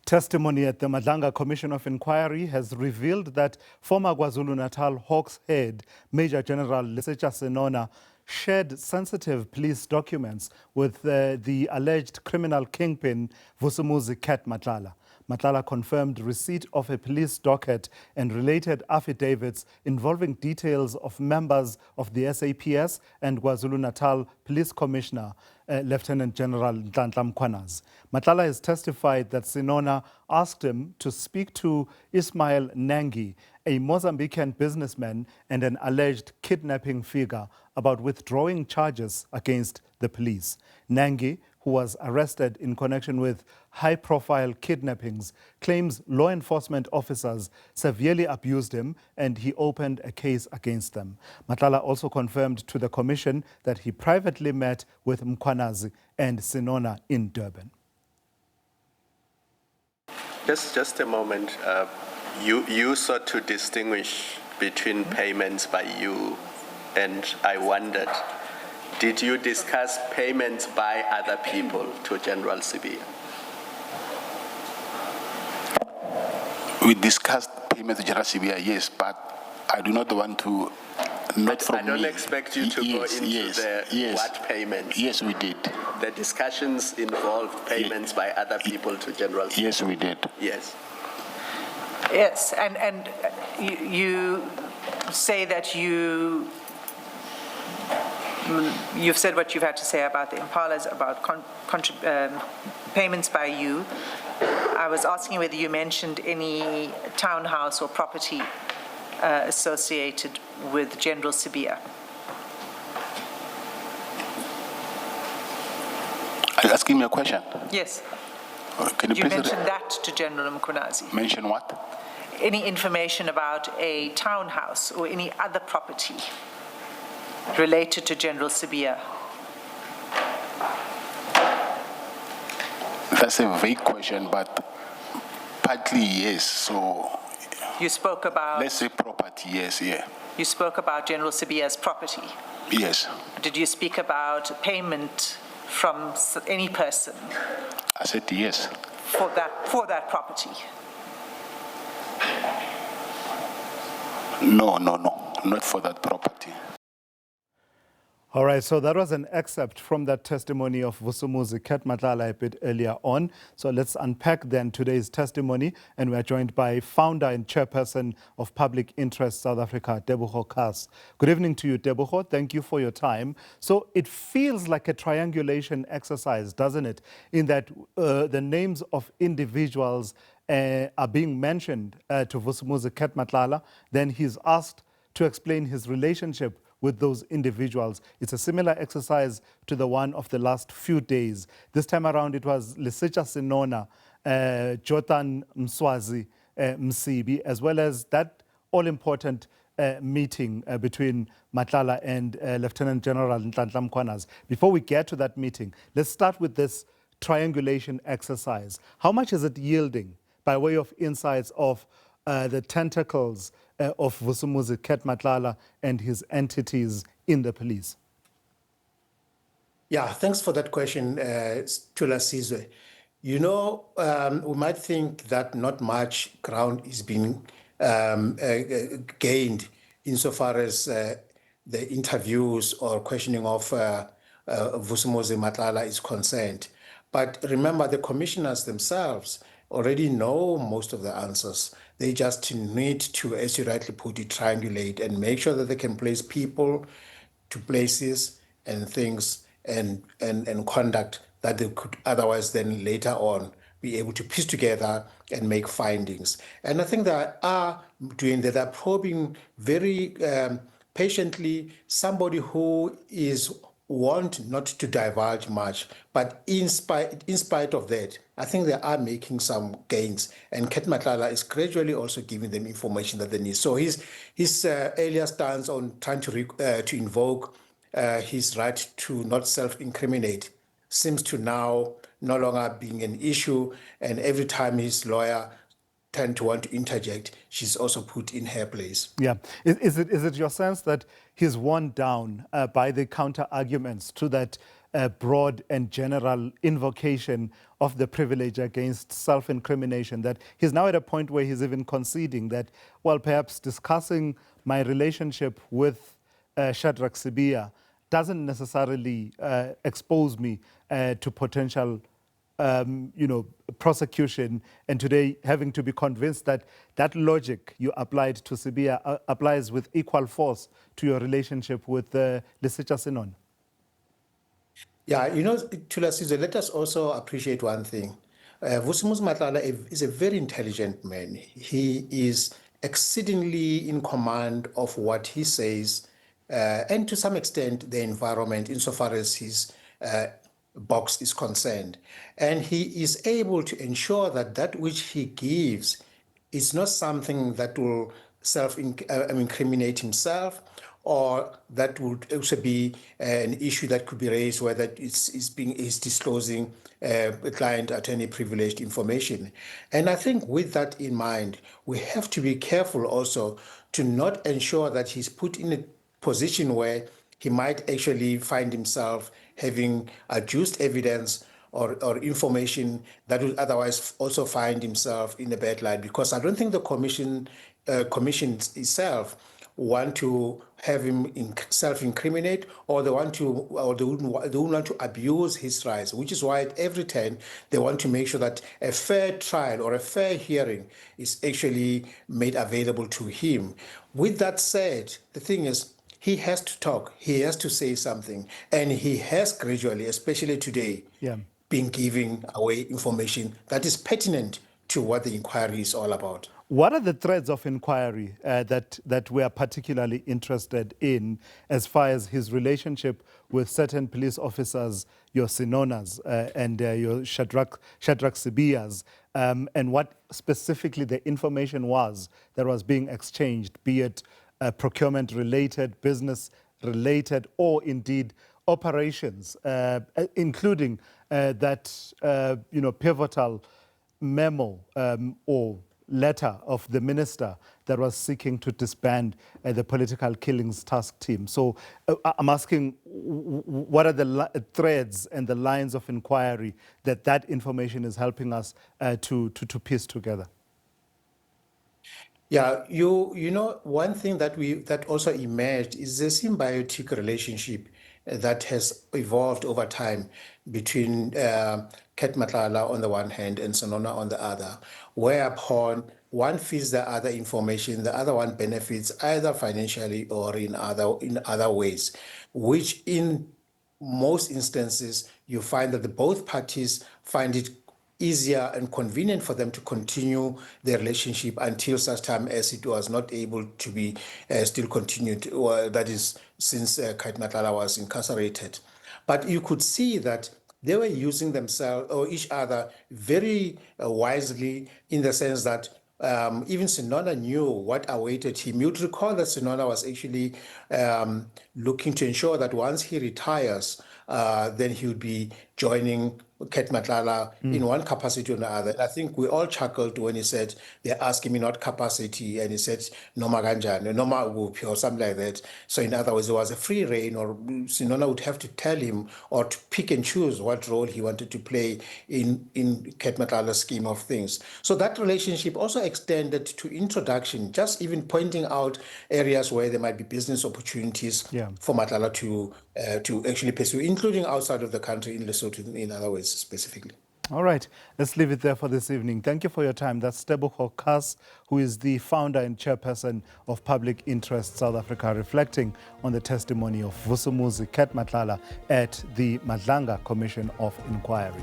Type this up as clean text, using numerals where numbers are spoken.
Testimony at the Madlanga Commission of Inquiry has revealed that former KwaZulu-Natal Hawks head Major General Lesetja Senona shared sensitive police documents with the alleged criminal kingpin Vusimuzi Cat Matlala. Matlala confirmed receipt of a police docket and related affidavits involving details of members of the SAPS and KwaZulu-Natal Police Commissioner, Lieutenant General Nhlanhla Mkhwanazi. Matlala has testified that Senona asked him to speak to Ismail Nangi, a Mozambican businessman and an alleged kidnapping figure, about withdrawing charges against the police. Nangi, who was arrested in connection with high-profile kidnappings, claims law enforcement officers severely abused him and he opened a case against them. Matlala also confirmed to the commission that he privately met with Mkhwanazi and Senona in Durban. Just a moment. You sought to distinguish between payments by you, and I wondered, did you discuss payments by other people to General Sibia? We discussed payments to General Sibia, yes, but I do not want to. Not from I don't me. expect you to go into what payments. Yes, we did. The discussions involved payments by other people to General Sibia. Yes, we did. Yes. Yes, and you say that you've said what you've had to say about the Impalas, about payments by you. I was asking whether you mentioned any townhouse or property associated with General Sibia. Are you asking me a question? Yes. Can you mention that to General Mkhwanazi? Mention what? Any information about a townhouse or any other property related to General Sibia? That's a vague question, but partly yes. So you spoke about. Let's say property. Yes, yeah. You spoke about General Sibia's property. Yes. Did you speak about payment from any person? I said yes. For that property. No, not for that property. All right, so that was an excerpt from that testimony of Vusumuzi Cat Matlala a bit earlier on. So let's unpack then today's testimony, and we're joined by founder and chairperson of Public Interest South Africa, Teboho Khaas. Good evening to you, Teboho. Thank you for your time. So it feels like a triangulation exercise, doesn't it, in that the names of individuals are being mentioned to Vusumuzi Cat Matlala, then he's asked to explain his relationship with those individuals. It's a similar exercise to the one of the last few days. This time around, it was Lesetja Senona, Jotan Mswazi Msibi, as well as that all-important meeting between Matlala and Lieutenant General Nhlanhla Mkhwanazi. Before we get to that meeting, let's start with this triangulation exercise. How much is it yielding by way of insights of the tentacles of Vusumuzi Cat Matlala and his entities in the police? Yeah, thanks for that question, Tula Sizwe. You know, we might think that not much ground is being gained insofar as the interviews or questioning of Vusumuzi Matlala is concerned. But remember, the commissioners themselves already know most of the answers. They just need to, as you rightly put it, triangulate and make sure that they can place people to places and things and conduct that they could otherwise then later on be able to piece together and make findings. And I think they are doing that. They're probing very patiently somebody who want not to divulge much, but in spite of that, I think they are making some gains, and Cat Matlala is gradually also giving them information that they need. So his earlier stance on trying to invoke his right to not self-incriminate seems to now no longer being an issue, and every time his lawyer tend to want to interject, she's also put in her place. Yeah. Is it your sense that he's worn down by the counter arguments to that broad and general invocation of the privilege against self-incrimination, that he's now at a point where he's even conceding that, well, perhaps discussing my relationship with Shadrack Sibiya doesn't necessarily expose me to potential prosecution, and today having to be convinced that that logic you applied to Sibiya applies with equal force to your relationship with Lesetja Senona. Yeah, Thulasizwe, let us also appreciate one thing. Vusumuzi Matlala is a very intelligent man. He is exceedingly in command of what he says, and to some extent the environment insofar as his box is concerned. And he is able to ensure that that which he gives is not something that will self-incriminate himself, or that would also be an issue that could be raised whether it's disclosing client attorney privileged information. And I think with that in mind, we have to be careful also to not ensure that he's put in a position where he might actually find himself having adduced evidence or information that would otherwise also find himself in a bad light, because I don't think the commission itself want to have him self-incriminate, or they want to, or they wouldn't want to abuse his rights, which is why at every turn they want to make sure that a fair trial or a fair hearing is actually made available to him. With that said, the thing is, he has to talk, he has to say something, and he has gradually, especially today, been giving away information that is pertinent to what the inquiry is all about. What are the threads of inquiry that we are particularly interested in as far as his relationship with certain police officers, your Senonas and your Shadrack Sibiyas, and what specifically the information was that was being exchanged, be it procurement-related, business-related, or indeed operations, including that pivotal memo or letter of the minister that was seeking to disband the political killings task team. So I'm asking, what are the threads and the lines of inquiry that information is helping us to piece together? Yeah, one thing that also emerged is the symbiotic relationship that has evolved over time between Cat Matlala on the one hand and Senona on the other, whereupon one feeds the other information, the other one benefits either financially or in other ways, which in most instances you find that both parties find it easier and convenient for them to continue their relationship until such time as it was not able to be still continued, or that is since Cat Matlala was incarcerated. But you could see that they were using themselves or each other very wisely, in the sense that even Senona knew what awaited him. You'd recall that Senona was actually looking to ensure that once he retires, then he would be joining Cat Matlala in one capacity or another. I think we all chuckled when he said, they're asking me not capacity, and he said, Noma Ganjan, Noma Wupi, or something like that. So in other words, it was a free reign, or Senona would have to tell him or to pick and choose what role he wanted to play in Cat Matlala's scheme of things. So that relationship also extended to introduction, just even pointing out areas where there might be business opportunities for Matlala to actually pursue, including outside of the country, in Lesotho, in other ways specifically. All right, let's leave it there for this evening. Thank you for your time. That's Teboho Khaas, who is the founder and chairperson of Public Interest South Africa, reflecting on the testimony of Vusumuzi Cat Matlala at the Madlanga Commission of Inquiry.